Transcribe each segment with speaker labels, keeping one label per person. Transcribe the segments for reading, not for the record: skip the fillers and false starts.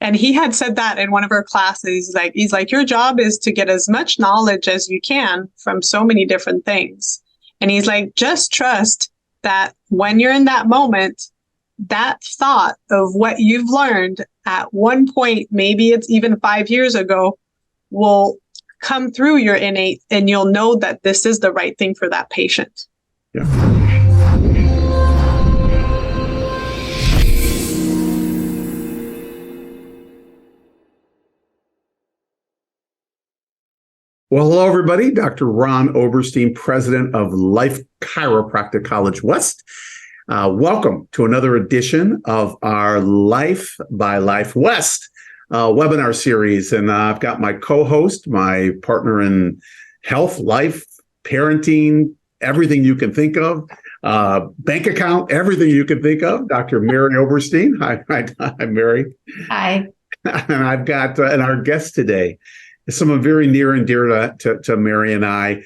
Speaker 1: And he had said that in one of our classes. He's like, your job is to get as much knowledge as you can from so many different things. And he's like, just trust that when you're in that moment, that thought of what you've learned at one point, maybe it's even 5 years ago, will come through your innate, and you'll know that this is the right thing for that patient.
Speaker 2: Yeah. Well, hello, everybody. Dr. Ron Oberstein, president of Life Chiropractic College West. Welcome to another edition of our Life by Life West webinar series. And I've got my co-host, my partner in health, life, parenting, everything you can think of, bank account, everything you can think of, Dr. Mary Oberstein. Hi, Mary.
Speaker 3: Hi.
Speaker 2: And I've got and our guest today is someone very near and dear to Mary and I.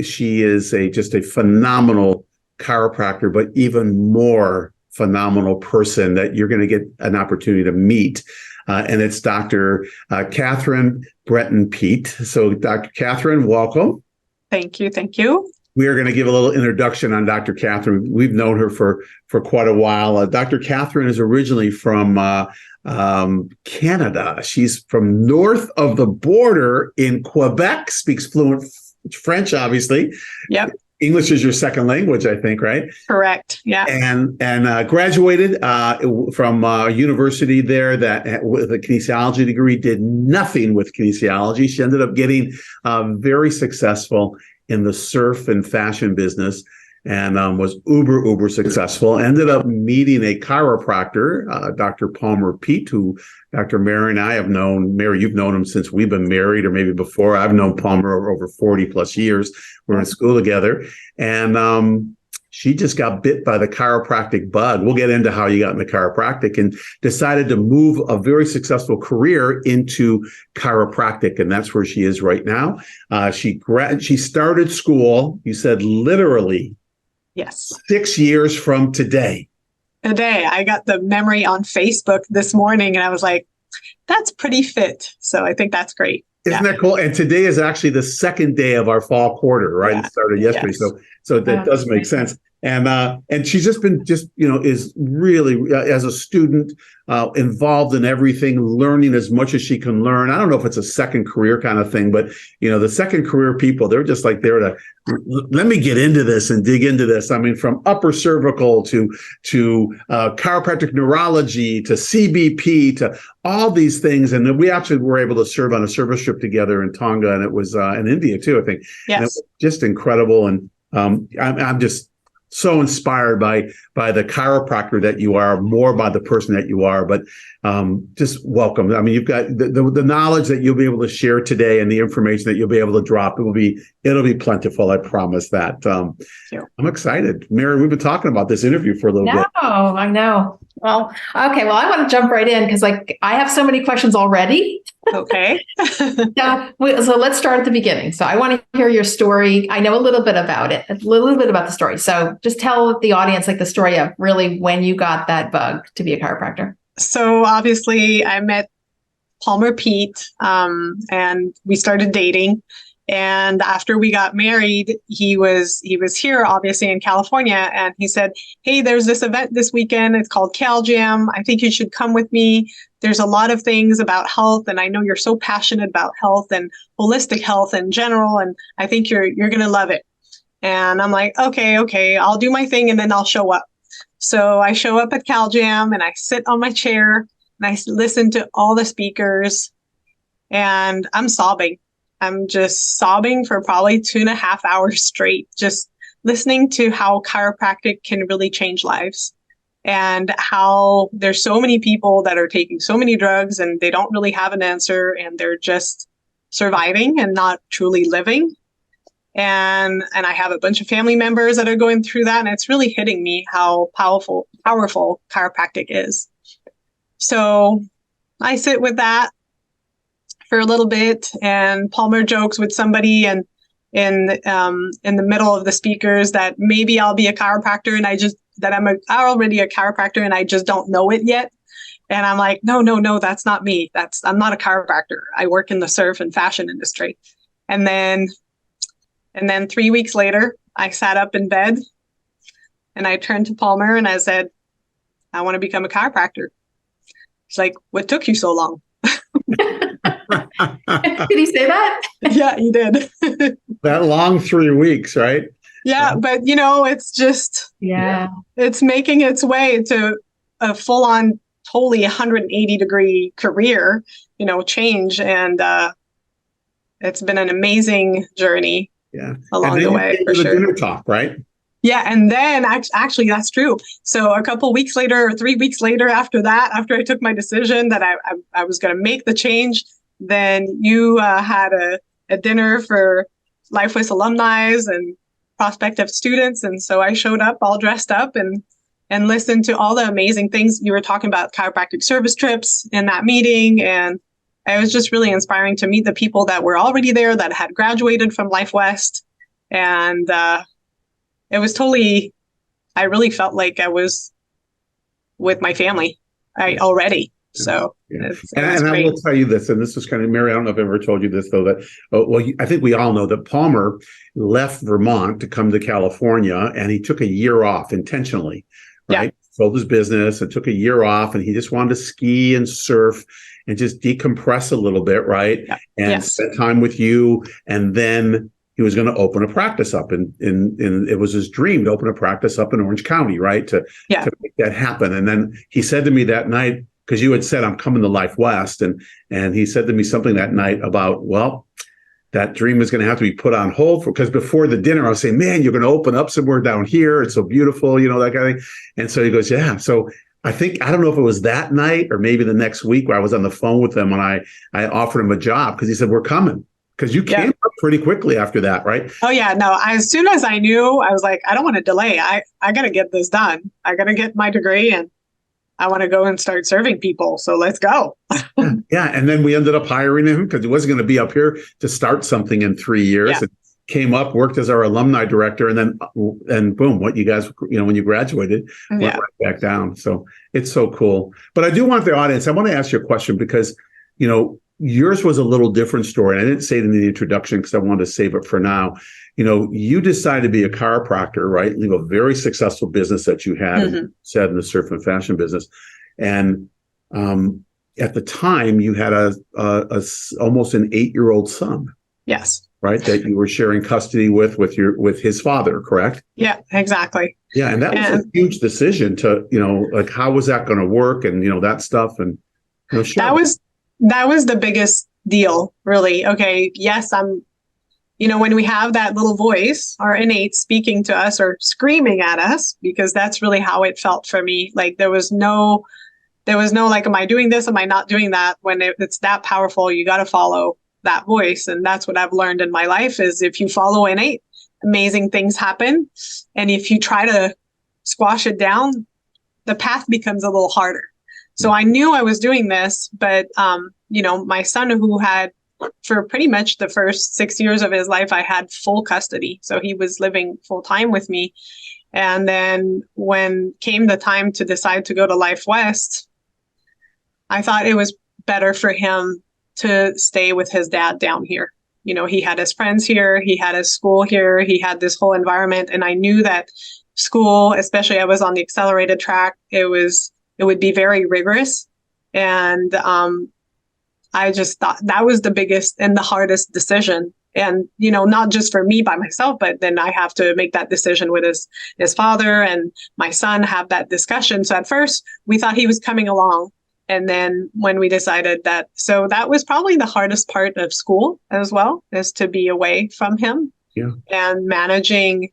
Speaker 2: She is just a phenomenal chiropractor, but even more phenomenal person that you're going to get an opportunity to meet. And it's Dr. Katherine Breton Peet. So Dr. Katherine, welcome.
Speaker 1: Thank you. Thank you.
Speaker 2: We are going to give a little introduction on Dr. Katherine. We've known her for quite a while. Dr. Katherine is originally from Canada. She's from north of the border in Quebec, speaks fluent French, obviously.
Speaker 1: Yep.
Speaker 2: English is your second language, I think, right?
Speaker 1: Correct. Yeah.
Speaker 2: And graduated from a university there that with a kinesiology degree, did nothing with kinesiology. She ended up getting very successful in the surf and fashion business and was uber successful. Ended up meeting a chiropractor, Dr. Palmer Peet, who Dr. Mary and I have known. Mary, you've known him since we've been married, or maybe before. I've known Palmer over 40 plus years. We're in school together. And she just got bit by the chiropractic bug. We'll get into how you got into chiropractic, and decided to move a very successful career into chiropractic. And that's where she is right now. She started school, you said literally,
Speaker 1: yes,
Speaker 2: 6 years from today.
Speaker 1: Today, I got the memory on Facebook this morning, and I was like, that's pretty fit. So I think that's great.
Speaker 2: Isn't that cool? And today is actually the second day of our fall quarter, right?
Speaker 1: Yeah.
Speaker 2: It started yesterday. Yes. So that does make sense. And she's just been is really as a student involved in everything, learning as much as she can learn. I don't know if it's a second career kind of thing, but the second career people, they're just like there to let me get into this and dig into this. I mean, from upper cervical to chiropractic neurology to CBP to all these things. And then we actually were able to serve on a service trip together in Tonga, and it was in India too, I think.
Speaker 1: Yes.
Speaker 2: And it was just incredible. And I'm just so inspired by the chiropractor that you are, more by the person that you are, but just welcome. I mean, you've got the knowledge that you'll be able to share today and the information that you'll be able to drop. It'll be plentiful. I promise that. I'm excited. Mary, we've been talking about this interview for a little bit.
Speaker 3: I know. Well, okay. Well, I want to jump right in because I have so many questions already.
Speaker 1: Okay.
Speaker 3: So let's start at the beginning. So I want to hear your story. I know a little bit about it, a little bit about the story. So just tell the audience the story of really when you got that bug to be a chiropractor.
Speaker 1: So obviously I met Palmer Peet, and we started dating. And after we got married, he was here, obviously in California, and he said, "Hey, there's this event this weekend. It's called Cal Jam. I think you should come with me. There's a lot of things about health, and I know you're so passionate about health and holistic health in general, and I think you're gonna love it." And I'm like, okay, I'll do my thing, and then I'll show up. So I show up at Cal Jam, and I sit on my chair, and I listen to all the speakers, and I'm sobbing. I'm just sobbing for probably 2.5 hours straight, just listening to how chiropractic can really change lives, and how there's so many people that are taking so many drugs and they don't really have an answer, and they're just surviving and not truly living. And I have a bunch of family members that are going through that, and it's really hitting me how powerful chiropractic is. So I sit with that for a little bit, and Palmer jokes with somebody and in the middle of the speakers that maybe I'll be a chiropractor, and I'm already a chiropractor and I just don't know it yet. And I'm like, no, that's not me. I'm not a chiropractor. I work in the surf and fashion industry. And then 3 weeks later, I sat up in bed and I turned to Palmer and I said, I want to become a chiropractor. She's like, what took you so long?
Speaker 3: Did he say that?
Speaker 1: Yeah, he did.
Speaker 2: That long 3 weeks, right?
Speaker 1: Yeah, but it's just, it's making its way to a full-on, totally 180-degree career, change. And it's been an amazing journey along the way, for sure.
Speaker 2: Dinner talk, right?
Speaker 1: Yeah, and then actually, that's true. So a couple weeks later, or 3 weeks later after that, after I took my decision that I was going to make the change, then you had a dinner for LifeWest alumni and prospective students. And so I showed up all dressed up and listened to all the amazing things. You were talking about chiropractic service trips in that meeting. And it was just really inspiring to meet the people that were already there, that had graduated from LifeWest. And it was totally, I really felt like I was with my family already. So,
Speaker 2: and I will tell you this, and this is kind of, Mary, I don't know if I ever told you this, though, that, I think we all know that Palmer left Vermont to come to California, and he took a year off intentionally, right? Sold his business and took a year off, and he just wanted to ski and surf and just decompress a little bit, right? And spend time with you. And then he was going to open a practice up in it was his dream to open a practice up in Orange County, right? To make that happen. And then he said to me that night, because you had said, I'm coming to LifeWest. And he said to me something that night about, well, that dream is going to have to be put on hold because before the dinner, I was saying, man, you're going to open up somewhere down here. It's so beautiful, that kind of thing. And so he goes, yeah. So I don't know if it was that night or maybe the next week where I was on the phone with him and I offered him a job because he said, we're coming. Because you came up pretty quickly after that, right?
Speaker 1: Oh, yeah. No, as soon as I knew, I was like, I don't want to delay. I got to get this done. I got to get my degree and I want to go and start serving people. So let's go.
Speaker 2: Yeah. And then we ended up hiring him because he wasn't going to be up here to start something in 3 years. Yeah. And came up, worked as our alumni director, and boom, what you guys, when you graduated, went right back down. So it's so cool. But I do want the audience, I want to ask you a question because, yours was a little different story. I didn't say it in the introduction because I wanted to save it for now. You decided to be a chiropractor, right? Leave a very successful business that you had, said in the surf and fashion business. And at the time, you had a almost an 8-year-old son.
Speaker 1: Yes.
Speaker 2: Right, that you were sharing custody with his father, correct?
Speaker 1: Yeah, exactly.
Speaker 2: Yeah, and that was a huge decision to, like, how was that going to work, and that stuff, and
Speaker 1: that was the biggest deal, really. Okay, yes, I'm, when we have that little voice, our innate speaking to us or screaming at us, because that's really how it felt for me. Like there was no like, am I doing this? Am I not doing that? When it's that powerful, you got to follow that voice. And that's what I've learned in my life is if you follow innate, amazing things happen. And if you try to squash it down, the path becomes a little harder. So I knew I was doing this, but, my son, who had for pretty much the first 6 years of his life, I had full custody. So he was living full time with me. And then when came the time to decide to go to LifeWest, I thought it was better for him to stay with his dad down here. He had his friends here, he had his school here, he had this whole environment. And I knew that school, especially I was on the accelerated track, it would be very rigorous. And I just thought that was the biggest and the hardest decision. And, not just for me by myself, but then I have to make that decision with his father and my son, have that discussion. So at first we thought he was coming along. And then when we decided so that was probably the hardest part of school as well, is to be away from him and managing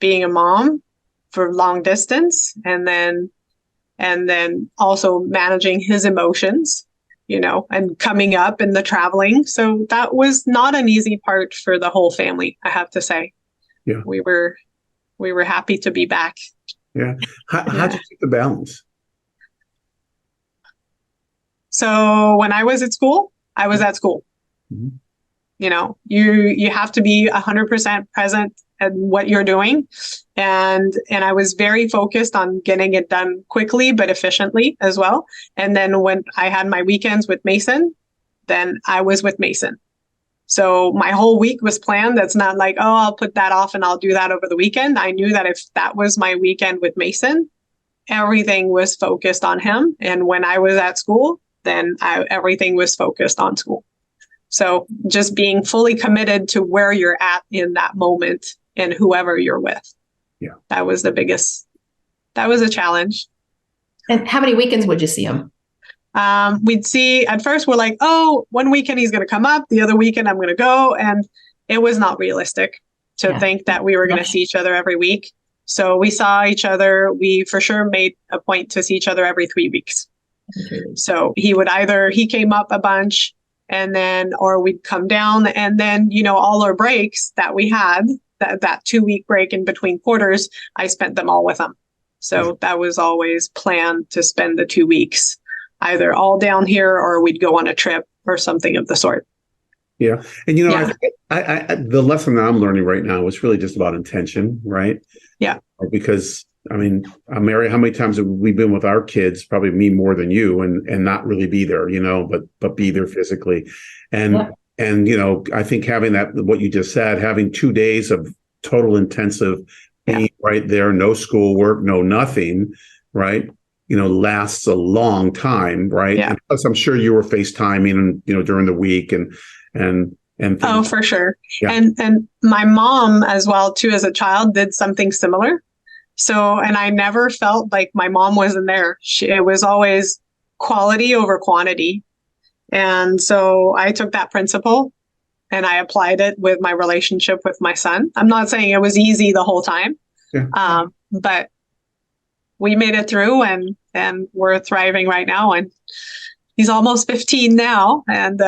Speaker 1: being a mom for long distance. And then also managing his emotions, and coming up and the traveling. So that was not an easy part for the whole family, I have to say. Yeah. We were happy to be back.
Speaker 2: Yeah. How'd you keep the balance?
Speaker 1: So when I was at school, I was at school. you have to be 100% present at what you're doing. And I was very focused on getting it done quickly, but efficiently as well. And then when I had my weekends with Mason, then I was with Mason. So my whole week was planned. That's not like, oh, I'll put that off and I'll do that over the weekend. I knew that if that was my weekend with Mason, everything was focused on him. And when I was at school, then everything was focused on school. So just being fully committed to where you're at in that moment and whoever you're with.
Speaker 2: Yeah.
Speaker 1: That was that was a challenge.
Speaker 3: And how many weekends would you see him?
Speaker 1: We'd see, at first we're like, oh, one weekend he's going to come up, the other weekend I'm going to go. And it was not realistic to think that we were going to see each other every week. So we saw each other. We for sure made a point to see each other every 3 weeks. So he came up a bunch or we'd come down, and then, all our breaks that we had, that 2-week break in between quarters, I spent them all with him. So that was always planned to spend the 2 weeks either all down here or we'd go on a trip or something of the sort.
Speaker 2: Yeah. And, I the lesson that I'm learning right now is really just about intention, right?
Speaker 1: Yeah.
Speaker 2: Because, Mary, how many times have we been with our kids, probably me more than you, and not really be there, but be there physically. And I think having that, what you just said, having 2 days of total intensive being right there, no schoolwork, no nothing, right? Lasts a long time, right?
Speaker 1: Yeah.
Speaker 2: And plus, I'm sure you were FaceTiming, during the week and
Speaker 1: oh, for sure.
Speaker 2: Yeah.
Speaker 1: And my mom as well, too, as a child, did something similar. So, and I never felt like my mom wasn't there. It was always quality over quantity. And so I took that principle and I applied it with my relationship with my son. I'm not saying it was easy the whole time, but we made it through, and we're thriving right now. And he's almost 15 now. And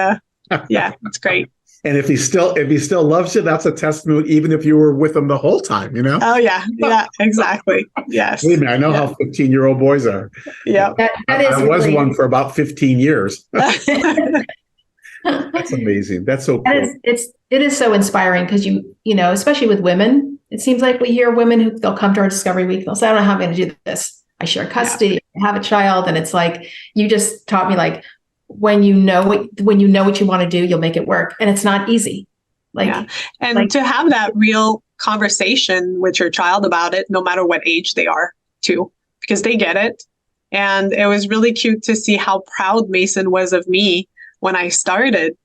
Speaker 1: it's great.
Speaker 2: And if he still loves you, that's a testament, even if you were with him the whole time,
Speaker 1: Oh, yeah. Yeah, exactly. Yes.
Speaker 2: Believe me, I know how 15-year-old boys are.
Speaker 1: Yeah.
Speaker 2: I was one for about 15 years. That's amazing. That's so cool.
Speaker 3: It is so inspiring because especially with women, it seems like we hear women they'll come to our Discovery Week. They'll say, I don't know how I'm going to do this. I share custody, I have a child. And it's like, you just taught me, like, when you know what you want to do, you'll make it work. And it's not easy. And
Speaker 1: to have that real conversation with your child about it, no matter what age they are too, because they get it. And it was really cute to see how proud Mason was of me when I started.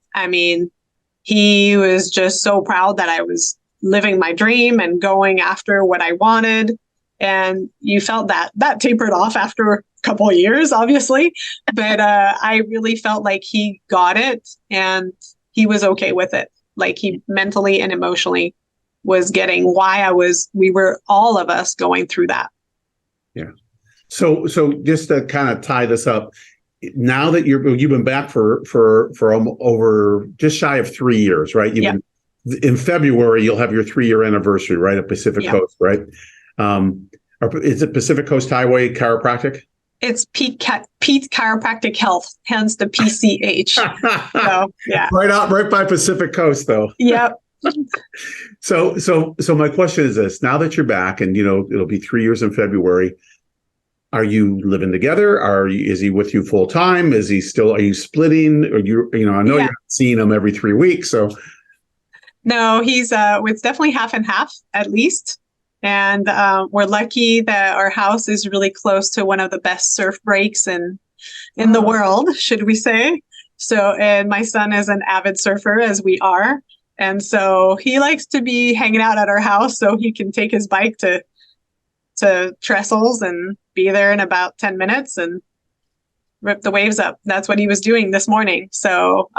Speaker 1: He was just so proud that I was living my dream and going after what I wanted. And you felt that tapered off after a couple of years, obviously. But I really felt like he got it and he was okay with it. Like he mentally and emotionally was getting why we were all of us going through that.
Speaker 2: Yeah. So just to kind of tie this up, now that you've been back for over just shy of 3 years, right? In February, you'll have your 3-year anniversary, right? At Pacific Coast, right? Is it Pacific Coast Highway Chiropractic?
Speaker 1: It's Peet Chiropractic Health, hence the PCH. So, yeah.
Speaker 2: Right by Pacific Coast, though.
Speaker 1: Yep.
Speaker 2: So my question is this: now that you're back, and it'll be 3 years in February, are you living together? Is he with you full time? Are you splitting? Or I know you're not seeing him every 3 weeks, so.
Speaker 1: No, it's definitely half and half at least. And we're lucky that our house is really close to one of the best surf breaks in the world, should we say. So, and my son is an avid surfer, as we are. And so he likes to be hanging out at our house so he can take his bike to trestles and be there in about 10 minutes and rip the waves up. That's what he was doing this morning. So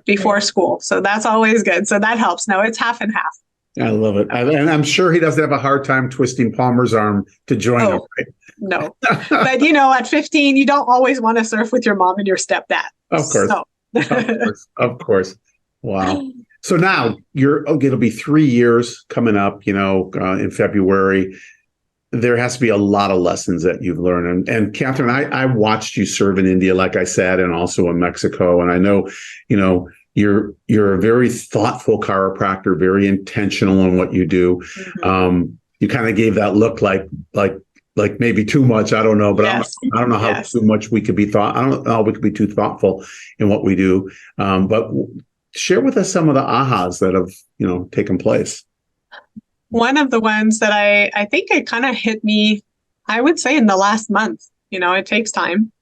Speaker 1: before school. So that's always good. So that helps. No, it's half and half.
Speaker 2: I love it. And I'm sure he doesn't have a hard time twisting Palmer's arm to join him, right?
Speaker 1: No. But, at 15, you don't always want to surf with your mom and your stepdad.
Speaker 2: Of course. So. Of course. Wow. So now it'll be 3 years coming up, in February. There has to be a lot of lessons that you've learned. And Katherine, I watched you serve in India, like I said, and also in Mexico. And I know, you're a very thoughtful chiropractor, very intentional in what you do. You kind of gave that look like maybe too much. I don't know, but
Speaker 1: Yes.
Speaker 2: I don't know how too much we could be I don't know how we could be too thoughtful in what we do. But share with us some of the ahas that have, taken place.
Speaker 1: One of the ones that I think it kind of hit me, I would say in the last month. It takes time.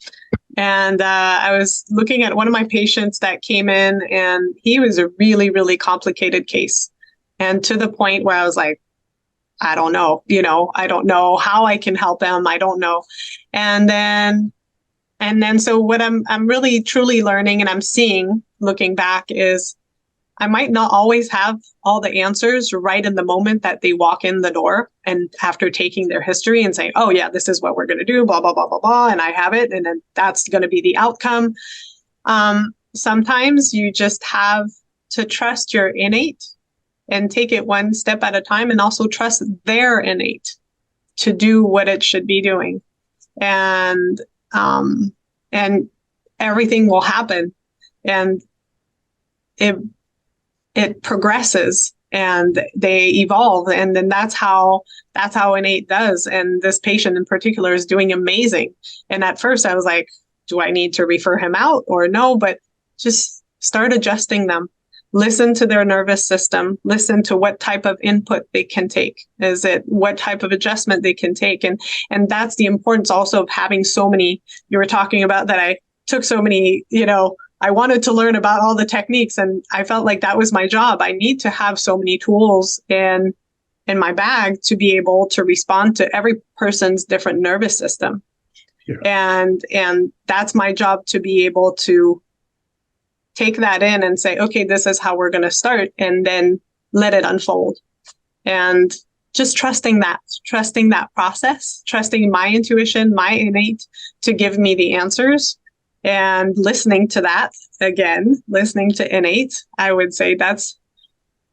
Speaker 1: And I was looking at one of my patients that came in, and he was a really, really complicated case. And to the point where I was like, I don't know, I don't know how I can help him. I don't know. And then so what I'm really truly learning and I'm seeing looking back is I might not always have all the answers right in the moment that they walk in the door and after taking their history and saying, oh yeah, this is what we're going to do, blah, blah, blah, blah, blah. And I have it. And then that's going to be the outcome. Sometimes you just have to trust your innate and take it one step at a time, and also trust their innate to do what it should be doing. And everything will happen, and it progresses and they evolve. And then that's how innate does. And this patient in particular is doing amazing. And at first I was like, do I need to refer him out or no? But just start adjusting them. Listen to their nervous system, listen to what type of input they can take. Is it what type of adjustment they can take? And that's the importance also of having so many, you were talking about that I took so many, I wanted to learn about all the techniques, and I felt like that was my job. I need to have so many tools in my bag to be able to respond to every person's different nervous system. Yeah. And that's my job, to be able to take that in and say, okay, this is how we're going to start, and then let it unfold. And just trusting that process, trusting my intuition, my innate to give me the answers. And listening to that, again, listening to innate, I would say that's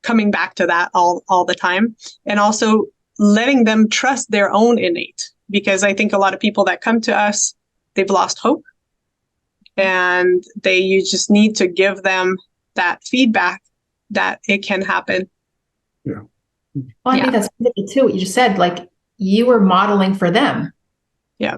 Speaker 1: coming back to that all the time. And also letting them trust their own innate, because I think a lot of people that come to us, they've lost hope, and you just need to give them that feedback that it can happen.
Speaker 2: Yeah.
Speaker 3: Well, I think that's too what you just said, like you were modeling for them.
Speaker 1: Yeah.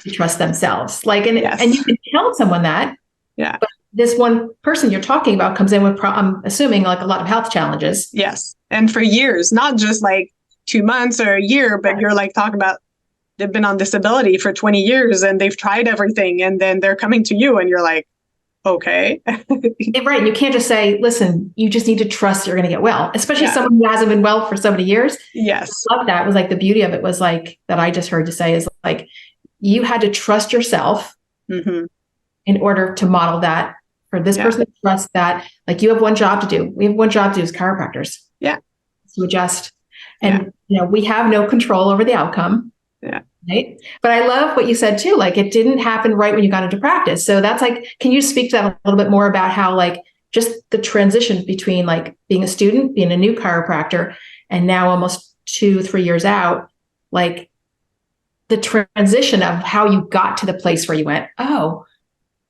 Speaker 3: To trust themselves. And you can tell someone that.
Speaker 1: Yeah.
Speaker 3: But this one person you're talking about comes in with, I'm assuming, like a lot of health challenges.
Speaker 1: Yes. And for years, not just like 2 months or a year, but you're like talking about they've been on disability for 20 years and they've tried everything. And then they're coming to you and you're like, okay.
Speaker 3: Right. You can't just say, listen, you just need to trust you're going to get well, especially someone who hasn't been well for so many years.
Speaker 1: Yes.
Speaker 3: I love that. It was like the beauty of it was like, that I just heard you say is like, you had to trust yourself in order to model that for this person to trust that, like, you have one job to do. We have one job to do as chiropractors.
Speaker 1: Yeah.
Speaker 3: To adjust. And, we have no control over the outcome.
Speaker 1: Yeah.
Speaker 3: Right. But I love what you said too. Like, it didn't happen right when you got into practice. So that's like, can you speak to that a little bit more about how, like, just the transition between like being a student, being a new chiropractor, and now almost 2-3 years out, like, the transition of how you got to the place where you went, oh,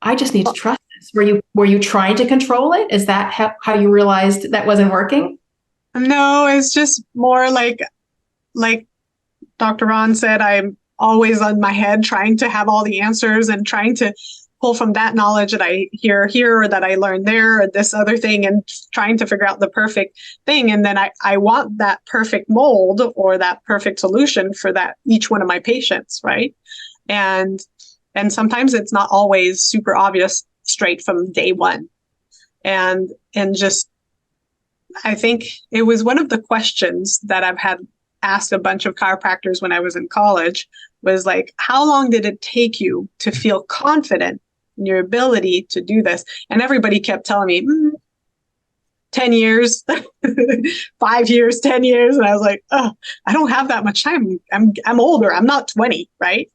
Speaker 3: I just need to trust this. Were you trying to control it? Is that how you realized that wasn't working?
Speaker 1: No, it's just more like Dr. Ron said, I'm always on my head trying to have all the answers and trying to pull from that knowledge that I hear here or that I learned there or this other thing, and trying to figure out the perfect thing. And then I want that perfect mold or that perfect solution for each one of my patients, right? And sometimes it's not always super obvious straight from day one. And just, I think it was one of the questions that I've had asked a bunch of chiropractors when I was in college, was like, how long did it take you to feel confident in your ability to do this? And everybody kept telling me, 10 years, 5 years, 10 years. And I was like, oh, I don't have that much time. I'm older. I'm not 20. Right.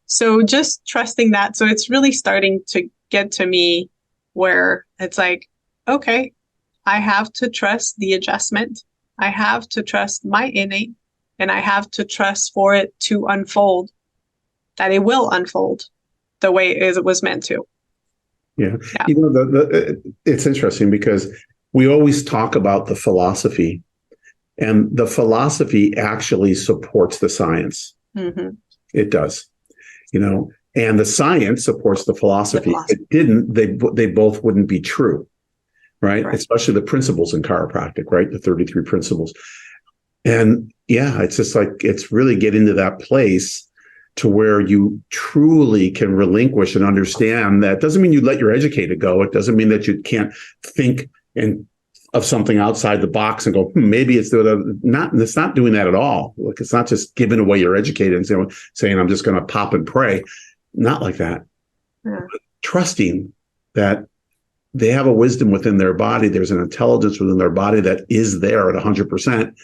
Speaker 1: So just trusting that. So it's really starting to get to me where it's like, okay, I have to trust the adjustment. I have to trust my innate, and I have to trust for it to unfold, that it will unfold the way it was meant to.
Speaker 2: Yeah.
Speaker 1: Yeah.
Speaker 2: You know, it's interesting because we always talk about the philosophy, and the philosophy actually supports the science.
Speaker 1: Mm-hmm.
Speaker 2: It does, you know, and the science supports the philosophy. If it didn't, they both wouldn't be true, right? Especially the principles in chiropractic, right? The 33 principles. And yeah, it's just like, it's really getting to that place to where you truly can relinquish and understand that. Doesn't mean you let your educated go. It doesn't mean that you can't think of something outside the box and go, maybe it's it's not doing that at all. Look, it's not just giving away your educated and saying, I'm just going to pop and pray. Not like that. Yeah. Trusting that they have a wisdom within their body. There's an intelligence within their body that is there at 100%.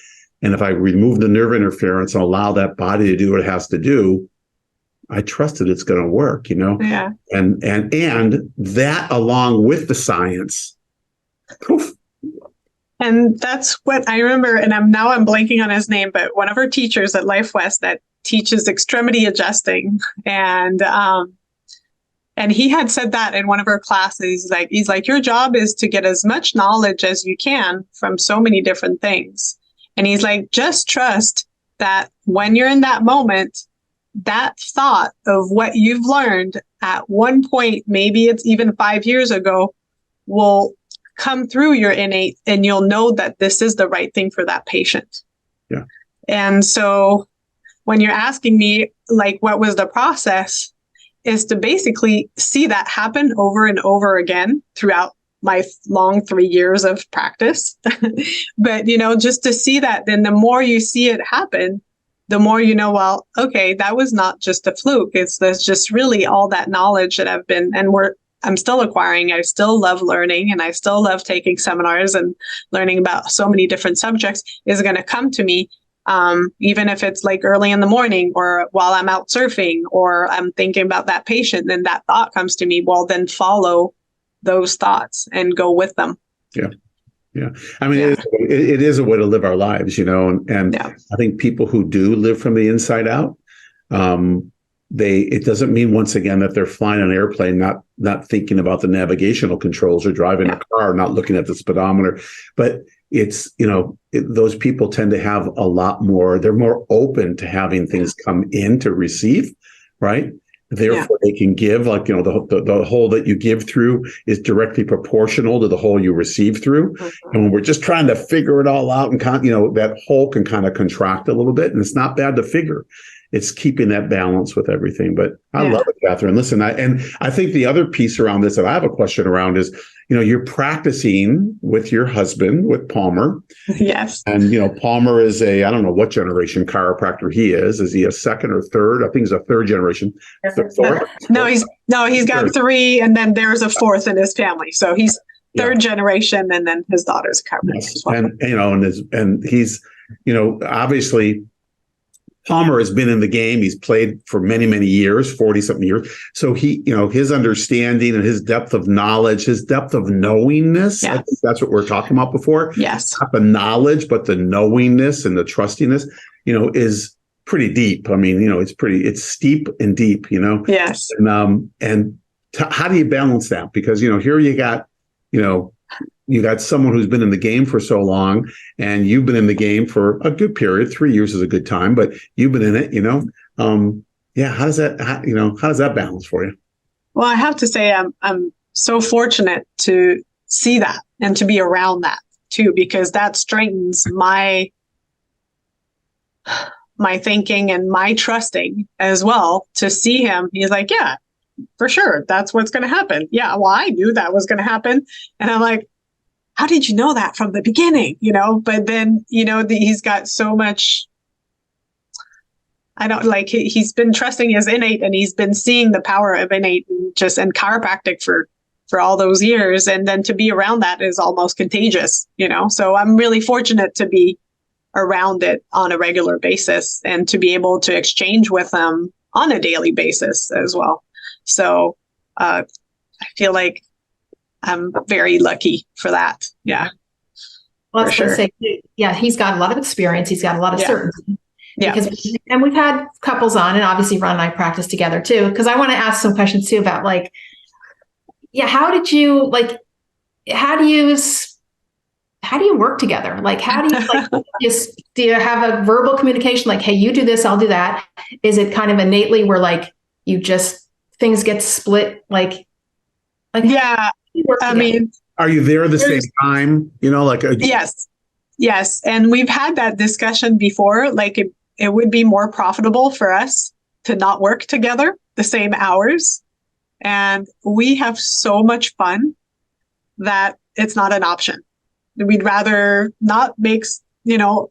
Speaker 2: And if I remove the nerve interference and allow that body to do what it has to do, I trust that it's going to work, you know?
Speaker 1: Yeah.
Speaker 2: And that along with the science, poof.
Speaker 1: And that's what I remember. And I'm blanking on his name, but one of our teachers at Life West that teaches extremity adjusting. And he had said that in one of our classes. He's like, your job is to get as much knowledge as you can from so many different things. And he's like, just trust that when you're in that moment, that thought of what you've learned at one point, maybe it's even 5 years ago, will come through your innate, and you'll know that this is the right thing for that patient.
Speaker 2: Yeah.
Speaker 1: And so when you're asking me, like, what was the process, is to basically see that happen over and over again throughout my long 3 years of practice. But, you know, just to see that, then the more you see it happen, the more you know, well, okay, that was not just a fluke. There's just really all that knowledge that I'm still acquiring. I still love learning, and I still love taking seminars and learning about so many different subjects is going to come to me. Even if it's like early in the morning or while I'm out surfing or I'm thinking about that patient, then that thought comes to me. Well, then follow those thoughts and go with them.
Speaker 2: Yeah. Yeah. I mean, it is a way to live our lives, you know, and I think people who do live from the inside out, it doesn't mean, once again, that they're flying an airplane, not thinking about the navigational controls or driving a car, not looking at the speedometer, but it's, you know, those people tend to have a lot more, they're more open to having things come in to receive, right? Therefore, they can give, like, you know, the hole that you give through is directly proportional to the hole you receive through. Mm-hmm. And when we're just trying to figure it all out, and you know, that hole can kind of contract a little bit, and it's not bad to figure. It's keeping that balance with everything. But I love it, Katherine. Listen, I think the other piece around this that I have a question around is, you know, you're practicing with your husband, with Palmer.
Speaker 1: Yes.
Speaker 2: And, you know, Palmer is I don't know what generation chiropractor he is. Is he a second or third? I think he's a third generation.
Speaker 1: Fourth? No, he's got three, and then there's a fourth in his family. So he's third generation, and then his daughter's a chiropractor as well.
Speaker 2: And, you know, and he's, you know, obviously Palmer has been in the game. He's played for many, many years, 40-something years. So he, you know, his understanding and his depth of knowledge, his depth of knowingness, I think that's what we're talking about before.
Speaker 1: Yes.
Speaker 2: Not the knowledge, but the knowingness and the trustiness, you know, is pretty deep. I mean, you know, it's steep and deep, you know.
Speaker 1: Yes.
Speaker 2: And how do you balance that? Because, you know, here you got someone who's been in the game for so long, and you've been in the game for a good period. 3 years is a good time, but you've been in it, you know. How does that balance for you?
Speaker 1: Well, I have to say I'm so fortunate to see that and to be around that too, because that strengthens my thinking and my trusting as well. To see him, he's like, yeah, for sure, that's what's going to happen. Yeah, well, I knew that was going to happen, and I'm like, how did you know that from the beginning? You know, but then, you know, he's got so much, he's been trusting his innate, and he's been seeing the power of innate and chiropractic for all those years. And then to be around that is almost contagious, you know? So I'm really fortunate to be around it on a regular basis and to be able to exchange with them on a daily basis as well. So I feel like I'm very lucky for that. Yeah.
Speaker 3: Well, I was going to say, he's got a lot of experience. He's got a lot of certainty.
Speaker 1: Yeah.
Speaker 3: And we've had couples on, and obviously Ron and I practice together too, because I want to ask some questions too about, like, yeah, how did you like, how do you work together? Like, how do you do you have a verbal communication? Like, hey, you do this, I'll do that. Is it kind of innately where like you just, things get split?
Speaker 1: Yeah. I mean,
Speaker 2: are you there at the same time?
Speaker 1: Yes. Yes. And we've had that discussion before. Like it would be more profitable for us to not work together the same hours. And we have so much fun that it's not an option. We'd rather not make, not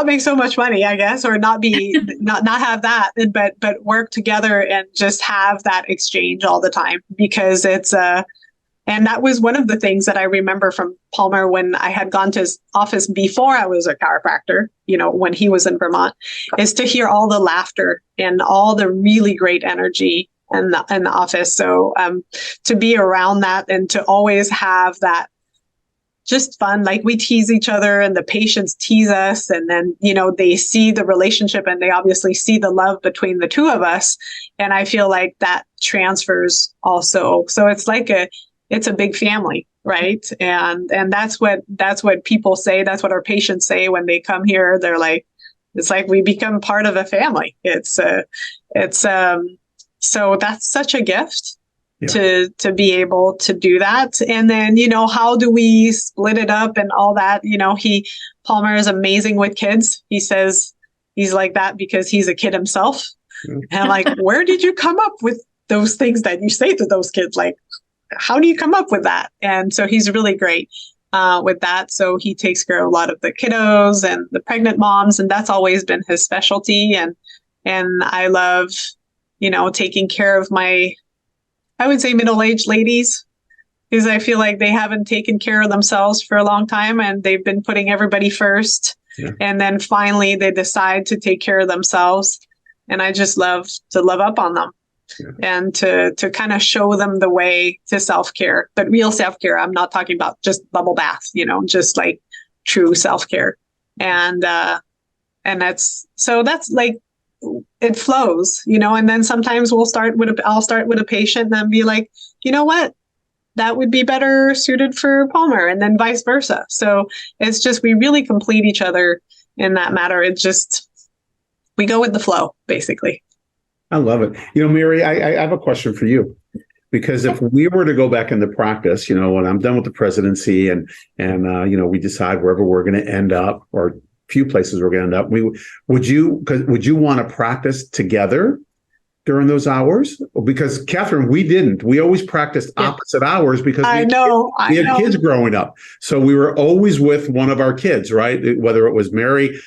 Speaker 1: make so much money, I guess, or not have that, but work together and just have that exchange all the time, because it's and that was one of the things that I remember from Palmer when I had gone to his office before I was a chiropractor, when he was in Vermont, is to hear all the laughter and all the really great energy in the office. So to be around that and to always have that just fun, like we tease each other and the patients tease us, and then, they see the relationship and they obviously see the love between the two of us. And I feel like that transfers also. So it's like it's a big family, right? And that's what people say. That's what our patients say when they come here. They're like, it's like we become part of a family. So that's such a gift. Yeah. To be able to do that. And then, how do we split it up and all that? Palmer is amazing with kids. He says he's like that because he's a kid himself. Yeah. And like, where did you come up with those things that you say to those kids? Like, how do you come up with that? And so he's really great with that. So he takes care of a lot of the kiddos and the pregnant moms, and that's always been his specialty. And I love, taking care of my, I would say, middle-aged ladies, because I feel like they haven't taken care of themselves for a long time and they've been putting everybody first. Yeah. And then finally they decide to take care of themselves. And I just love to love up on them. Yeah. And to kind of show them the way to self-care, but real self-care. I'm not talking about just bubble bath, just like true self-care. And that's like, it flows, and then sometimes I'll start with a patient and then be like, you know what, that would be better suited for Palmer, and then vice versa. So it's just, we really complete each other in that matter. It's just, we go with the flow, basically.
Speaker 2: I love it. Mary, I have a question for you, because if we were to go back into practice, when I'm done with the presidency and we decide wherever we're going to end up, or few places we're going to end up, would you want to practice together during those hours? Because Katherine, we didn't. We always practiced opposite hours because we had kids growing up. So we were always with one of our kids, right? Whether it was Mary,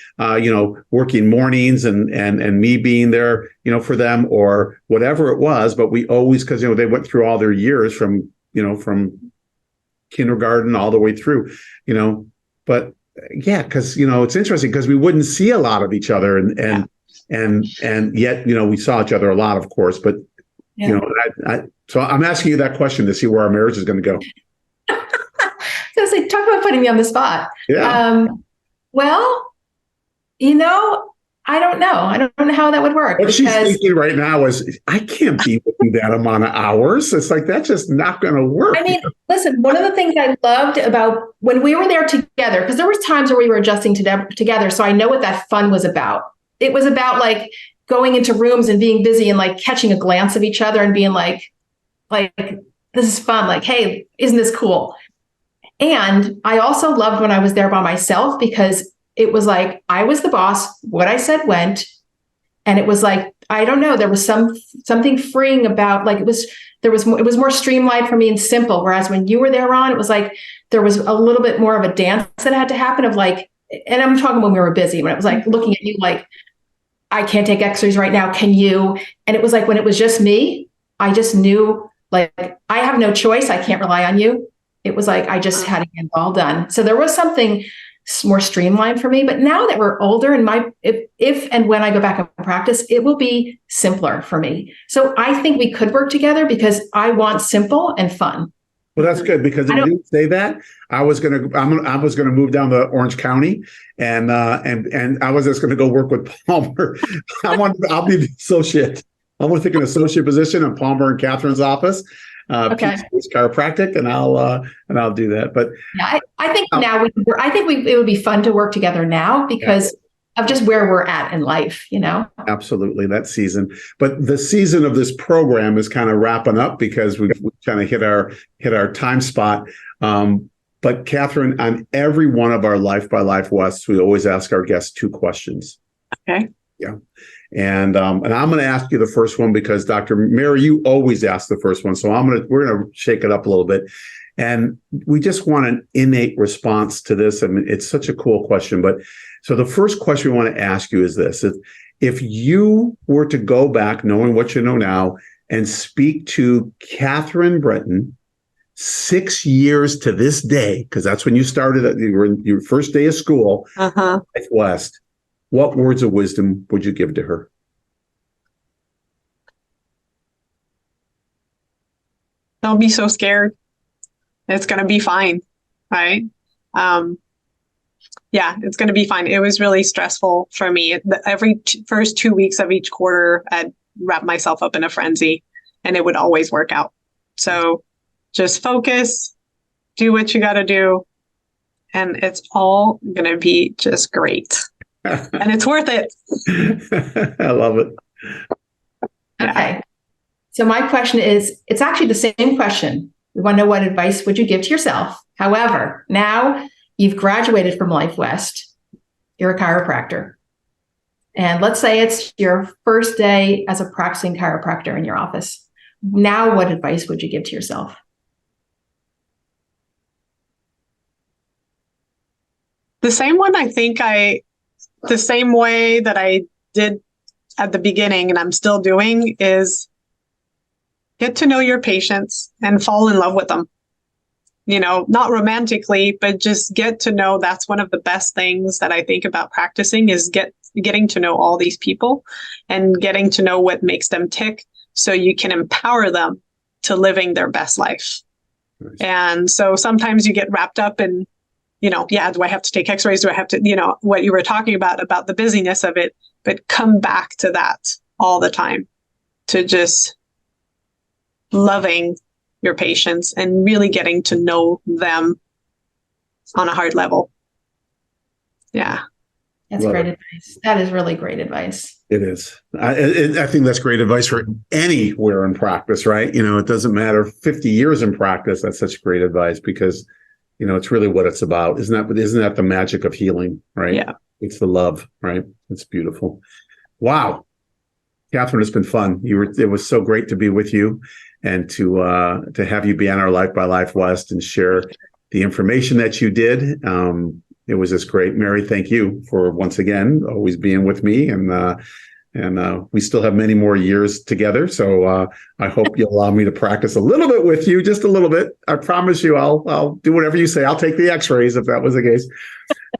Speaker 2: working mornings and me being there, for them, or whatever it was. But we always, because they went through all their years from kindergarten all the way through, but. Yeah, because it's interesting because we wouldn't see a lot of each other, and yet we saw each other a lot, of course. But so I'm asking you that question to see where our marriage is going to go.
Speaker 3: So talk about putting me on the spot.
Speaker 2: Yeah.
Speaker 3: Well, I don't know. I don't know how that would work.
Speaker 2: What she's thinking right now is, I can't be with you that amount of hours. It's like, that's just not going to work.
Speaker 3: I mean, listen, one of the things I loved about when we were there together, because there was times where we were adjusting together. So I know what that fun was about. It was about like going into rooms and being busy and like catching a glance of each other and being like, this is fun. Like, hey, isn't this cool? And I also loved when I was there by myself, because it was like, I was the boss, what I said went. And it was like, I don't know, there was something freeing about, like, it was more streamlined for me and simple. Whereas when you were there, Ron, it was like, there was a little bit more of a dance that had to happen of like, and I'm talking when we were busy, when it was like looking at you like, I can't take x-rays right now, can you? And it was like, when it was just me, I just knew like, I have no choice. I can't rely on you. It was like, I just had to get it all done. So there was something more streamlined for me. But now that we're older, and if and when I go back and practice, it will be simpler for me. So I think we could work together because I want simple and fun.
Speaker 2: Well, that's good, because if you didn't say that, I was gonna move down to Orange County, and I was just gonna go work with Palmer. I'll be the associate. I'm going to take an associate position in Palmer and Katherine's office.
Speaker 3: Okay.
Speaker 2: Pete's Chiropractic, and I'll do that. But
Speaker 3: yeah, I think now it would be fun to work together now because of just where we're at in life,
Speaker 2: Absolutely, that season. But the season of this program is kind of wrapping up because we've kind of hit our time spot. But Katherine, on every one of our Life by Life Wests, we always ask our guests 2 questions.
Speaker 1: Okay.
Speaker 2: Yeah. And I'm going to ask you the first one because Dr. Mary, you always ask the first one. So we're going to shake it up a little bit. And we just want an innate response to this. I mean, it's such a cool question. But so the first question we want to ask you is this. If you were to go back, knowing what you know now, and speak to Katherine Breton 6 years to this day, because that's when you started, you were in your first day of school at West, what words of wisdom would you give to her?
Speaker 1: Don't be so scared. It's going to be fine, right? Yeah, it's going to be fine. It was really stressful for me. Every first 2 weeks of each quarter, I'd wrap myself up in a frenzy, and it would always work out. So just focus, do what you got to do, and it's all going to be just great. And it's worth it.
Speaker 2: I love it.
Speaker 3: Okay. So my question is, it's actually the same question. We want to know, what advice would you give to yourself? However, now you've graduated from Life West. You're a chiropractor. And let's say it's your first day as a practicing chiropractor in your office. Now, what advice would you give to yourself?
Speaker 1: The same one, I think the same way that I did at the beginning and I'm still doing is get to know your patients and fall in love with them. Not romantically, but just get to know. That's one of the best things that I think about practicing is getting to know all these people and getting to know what makes them tick so you can empower them to living their best life. Nice. And so sometimes you get wrapped up in, do I have to take x-rays? Do I have to, what you were talking about the busyness of it, but come back to that all the time, to just loving your patients and really getting to know them on a heart level. Yeah.
Speaker 3: That's great advice. That is really great advice.
Speaker 2: It is. I think that's great advice for anywhere in practice, right? It doesn't matter 50 years in practice. That's such great advice because it's really what it's about. Isn't that the magic of healing, right?
Speaker 1: Yeah.
Speaker 2: It's the love, right? It's beautiful. Wow. Katherine, it's been fun. It was so great to be with you and to have you be on our Life by Life West and share the information that you did. It was just great. Mary, thank you for once again always being with me, and we still have many more years together. So I hope you'll allow me to practice a little bit with you, just a little bit. I promise you, I'll do whatever you say. I'll take the X-rays if that was the case.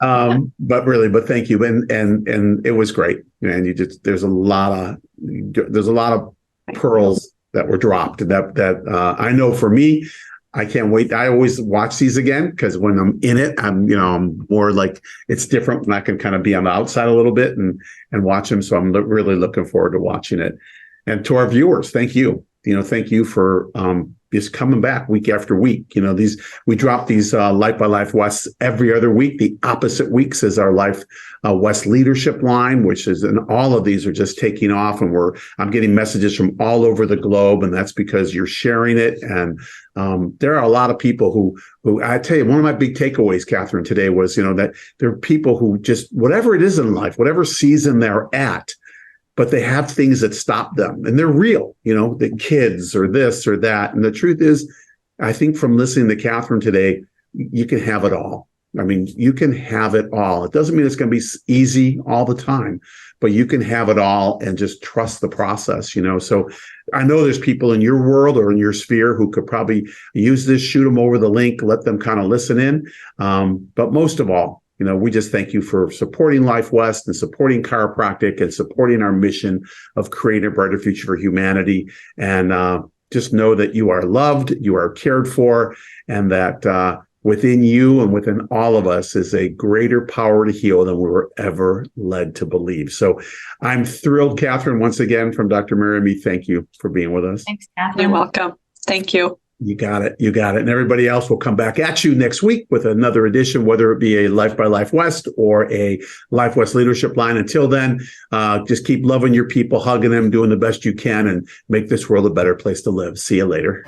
Speaker 2: But thank you, and it was great. And there's a lot of pearls that were dropped that I know for me. I can't wait. I always watch these again because when I'm in it, I'm more like it's different when I can kind of be on the outside a little bit and watch them. So I'm really looking forward to watching it. And to our viewers, thank you. Thank you for just coming back week after week. We drop these Life by Life Wests every other week. The opposite weeks is our Life West leadership line, and all of these are just taking off. And I'm getting messages from all over the globe, and that's because you're sharing it. And there are a lot of people who I tell you, one of my big takeaways, Katherine, today was, that there are people who just, whatever it is in life, whatever season they're at, but they have things that stop them, and they're real, the kids or this or that. And the truth is, I think from listening to Katherine today, you can have it all. I mean, you can have it all. It doesn't mean it's going to be easy all the time, but you can have it all and just trust the process, So I know there's people in your world or in your sphere who could probably use this, shoot them over the link, let them kind of listen in. But most of all, we just thank you for supporting Life West and supporting chiropractic and supporting our mission of creating a brighter future for humanity. And just know that you are loved, you are cared for, and that within you and within all of us is a greater power to heal than we were ever led to believe. So I'm thrilled, Katherine, once again from Dr. Mary and me. Thank you for being with us.
Speaker 3: Thanks, Katherine.
Speaker 1: You're welcome. Thank you.
Speaker 2: You got it. You got it. And everybody else will come back at you next week with another edition, whether it be a Life by Life West or a Life West Leadership Line. Until then, just keep loving your people, hugging them, doing the best you can, and make this world a better place to live. See you later.